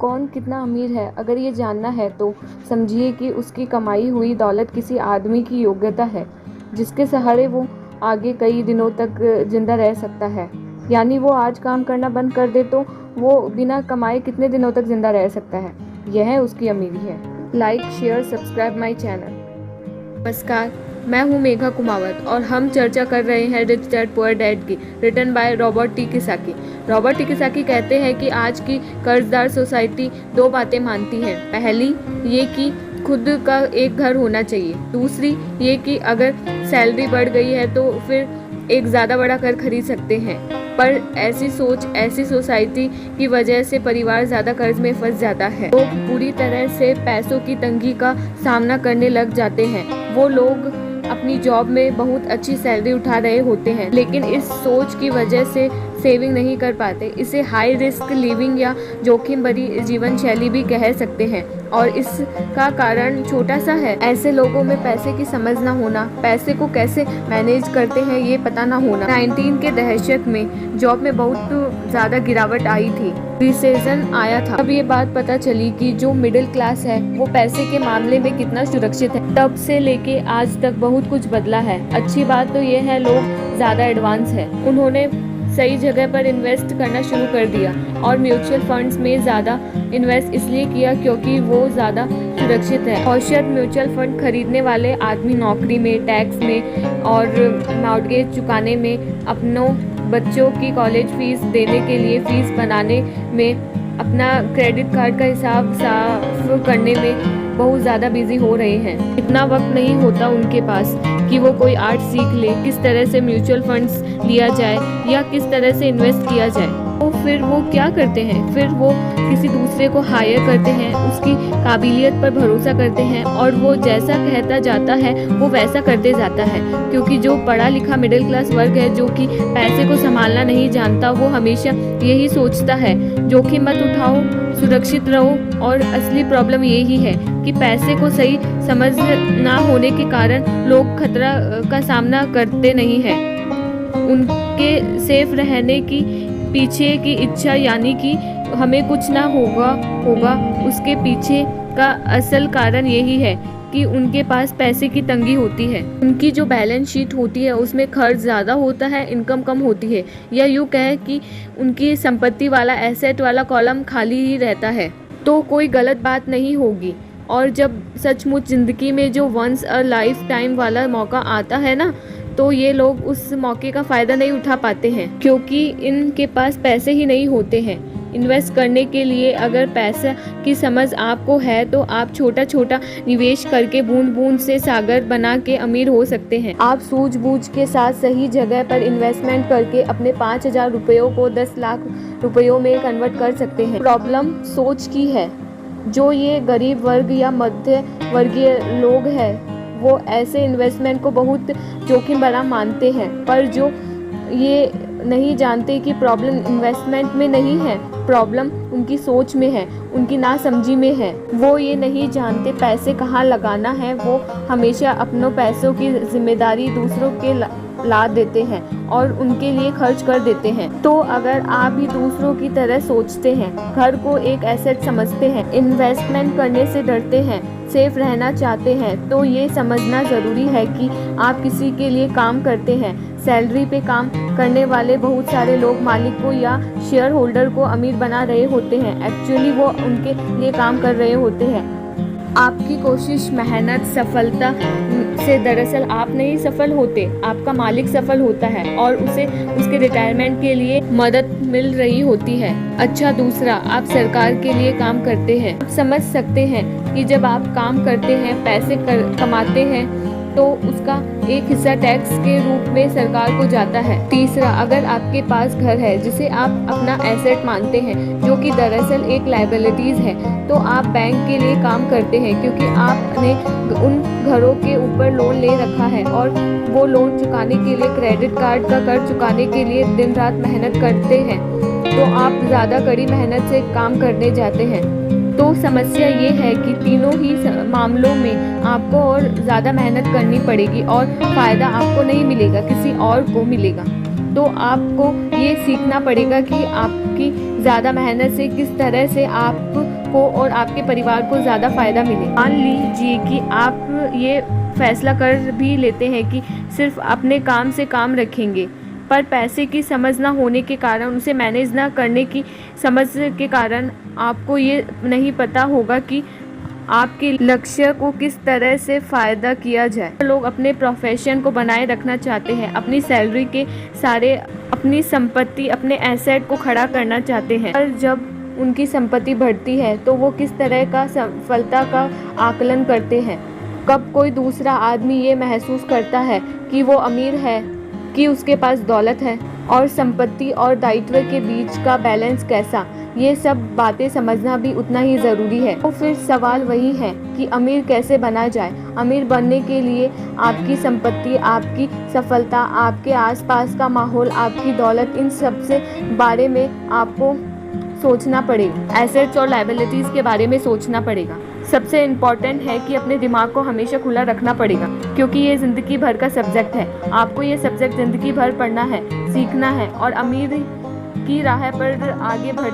कौन कितना अमीर है, अगर ये जानना है तो समझिए कि उसकी कमाई हुई दौलत किसी आदमी की योग्यता है जिसके सहारे वो आगे कई दिनों तक जिंदा रह सकता है। यानी वो आज काम करना बंद कर दे तो वो बिना कमाए कितने दिनों तक जिंदा रह सकता है। यह उसकी अमीरी है। Like, share, subscribe my channel. नमस्कार, मैं हूँ मेघा कुमावत और हम चर्चा कर रहे हैं रिच डैड पुअर डैड की, written by Robert T Kiyosaki. Robert T Kiyosaki कहते हैं कि आज की कर्जदार सोसाइटी दो बातें मानती है। पहली ये कि खुद का एक घर होना चाहिए, दूसरी ये कि अगर सैलरी बढ़ गई है तो फिर एक ज़्यादा बड़ा घर खरीद सकते हैं। पर ऐसी सोच, ऐसी सोसाइटी की वजह से परिवार ज़्यादा कर्ज में फंस जाता है। लोग पूरी तरह से पैसों की तंगी का सामना करने लग जाते हैं। वो लोग अपनी जॉब में बहुत अच्छी सैलरी उठा रहे होते हैं, लेकिन इस सोच की वजह से सेविंग नहीं कर पाते। इसे हाई रिस्क लिविंग या जोखिम भरी जीवन शैली भी कह सकते हैं और इसका कारण छोटा सा है। ऐसे लोगों में पैसे की समझ ना होना, पैसे को कैसे मैनेज करते हैं ये पता ना होना। 19 के दशक में जॉब में बहुत ज़्यादा गिरावट आई थी, रिसेशन आया था। अब ये बात पता चली कि जो मिडिल क्लास है वो पैसे के मामले में कितना सुरक्षित है। तब से लेके आज तक बहुत कुछ बदला है। अच्छी बात तो ये है लोग ज़्यादा एडवांस है। उन्होंने सही जगह पर इन्वेस्ट करना शुरू कर दिया और म्यूचुअल फंड्स में ज़्यादा इन्वेस्ट इसलिए किया क्योंकि वो ज़्यादा सुरक्षित है। औसत म्यूचुअल फंड खरीदने वाले आदमी नौकरी में, टैक्स में और मॉर्गेज चुकाने में, अपनों बच्चों की कॉलेज फीस देने के लिए फीस बनाने में, अपना क्रेडिट कार्ड का हिसाब साफ करने में बहुत ज़्यादा बिजी हो रहे हैं। इतना वक्त नहीं होता उनके पास कि वो कोई आर्ट सीख ले, किस तरह से म्यूचुअल फंड्स लिया जाए या किस तरह से इन्वेस्ट किया जाए। तो फिर वो क्या करते हैं, फिर वो किसी दूसरे को हायर करते हैं, उसकी काबिलियत पर भरोसा करते हैं और वो जैसा कहता जाता है वो वैसा करते जाता है। क्योंकि जो पढ़ा लिखा मिडिल क्लास वर्ग है जो कि पैसे को संभालना नहीं जानता, वो हमेशा यही सोचता है जोखिम मत उठाओ, सुरक्षित रहो। और असली प्रॉब्लम यही है कि पैसे को सही समझ ना होने के कारण लोग खतरा का सामना करते नहीं हैं। उनके सेफ रहने की पीछे की इच्छा, यानी कि हमें कुछ ना होगा उसके पीछे का असल कारण यही है कि उनके पास पैसे की तंगी होती है। उनकी जो बैलेंस शीट होती है उसमें खर्च ज़्यादा होता है, इनकम कम होती है, या यूँ कहें कि उनकी संपत्ति वाला, एसेट वाला कॉलम खाली ही रहता है। तो कोई गलत बात नहीं होगी। और जब सचमुच ज़िंदगी में जो वंस अ लाइफ टाइम वाला मौका आता है ना, तो ये लोग उस मौके का फ़ायदा नहीं उठा पाते हैं क्योंकि इनके पास पैसे ही नहीं होते हैं इन्वेस्ट करने के लिए। अगर पैसा की समझ आपको है तो आप छोटा छोटा निवेश करके बूंद बूंद से सागर बना के अमीर हो सकते हैं। आप सूझबूझ के साथ सही जगह पर इन्वेस्टमेंट करके अपने 5,000 रुपयों को 10 लाख रुपयों में कन्वर्ट कर सकते हैं। प्रॉब्लम सोच की है। जो ये गरीब वर्ग या मध्य वर्गीय लोग हैं वो ऐसे इन्वेस्टमेंट को बहुत जोखिम भरा मानते हैं, पर जो ये नहीं जानते कि प्रॉब्लम इन्वेस्टमेंट में नहीं है, प्रॉब्लम उनकी सोच में है, उनकी नासमझी में है। वो ये नहीं जानते पैसे कहाँ लगाना है। वो हमेशा अपनों पैसों की जिम्मेदारी दूसरों के ला देते हैं और उनके लिए खर्च कर देते हैं। तो अगर आप भी दूसरों की तरह सोचते हैं, घर को एक एसेट समझते हैं, इन्वेस्टमेंट करने से डरते हैं, सेफ रहना चाहते हैं, तो ये समझना ज़रूरी है कि आप किसी के लिए काम करते हैं। सैलरी पे काम करने वाले बहुत सारे लोग मालिक को या शेयर होल्डर को अमीर बना रहे होते हैं, एक्चुअली वो उनके लिए काम कर रहे होते हैं। आपकी कोशिश, मेहनत, सफलता से दरअसल आप नहीं सफल होते, आपका मालिक सफल होता है और उसे उसके रिटायरमेंट के लिए मदद मिल रही होती है। अच्छा, दूसरा, आप सरकार के लिए काम करते हैं। आप समझ सकते हैं कि जब आप काम करते हैं, पैसे कमाते हैं तो उसका एक हिस्सा टैक्स के रूप में सरकार को जाता है। तीसरा, अगर आपके पास घर है जिसे आप अपना एसेट मानते हैं जो कि दरअसल एक लायबिलिटीज़ है, तो आप बैंक के लिए काम करते हैं क्योंकि आपने उन घरों के ऊपर लोन ले रखा है और वो लोन चुकाने के लिए, क्रेडिट कार्ड का कर्ज चुकाने के लिए दिन रात मेहनत करते हैं। तो आप ज़्यादा कड़ी मेहनत से काम करने जाते हैं। तो समस्या ये है कि तीनों ही मामलों में आपको और ज़्यादा मेहनत करनी पड़ेगी और फ़ायदा आपको नहीं मिलेगा, किसी और को मिलेगा। तो आपको ये सीखना पड़ेगा कि आपकी ज़्यादा मेहनत से किस तरह से आपको और आपके परिवार को ज़्यादा फ़ायदा मिले। मान लीजिए कि आप ये फैसला कर भी लेते हैं कि सिर्फ अपने काम से काम रखेंगे, पर पैसे की समझ ना होने के कारण, उसे मैनेज ना करने की समझ के कारण आपको ये नहीं पता होगा कि आपके लक्ष्य को किस तरह से फ़ायदा किया जाए। लोग अपने प्रोफेशन को बनाए रखना चाहते हैं, अपनी सैलरी के सारे, अपनी संपत्ति, अपने एसेट को खड़ा करना चाहते हैं, पर जब उनकी संपत्ति बढ़ती है तो वो किस तरह का सफलता का आकलन करते हैं। कब कोई दूसरा आदमी ये महसूस करता है कि वो अमीर है, कि उसके पास दौलत है, और संपत्ति और दायित्व के बीच का बैलेंस कैसा, ये सब बातें समझना भी उतना ही ज़रूरी है। तो फिर सवाल वही है कि अमीर कैसे बना जाए। अमीर बनने के लिए आपकी संपत्ति, आपकी सफलता, आपके आसपास का माहौल, आपकी दौलत, इन सब से बारे में आपको सोचना पड़ेगा। एसेट्स और लायबिलिटीज़ के बारे में सोचना पड़ेगा। सबसे इम्पॉर्टेंट है कि अपने दिमाग को हमेशा खुला रखना पड़ेगा, क्योंकि ये ज़िंदगी भर का सब्जेक्ट है। आपको ये सब्जेक्ट ज़िंदगी भर पढ़ना है, सीखना है और अमीर की राह पर आगे बढ़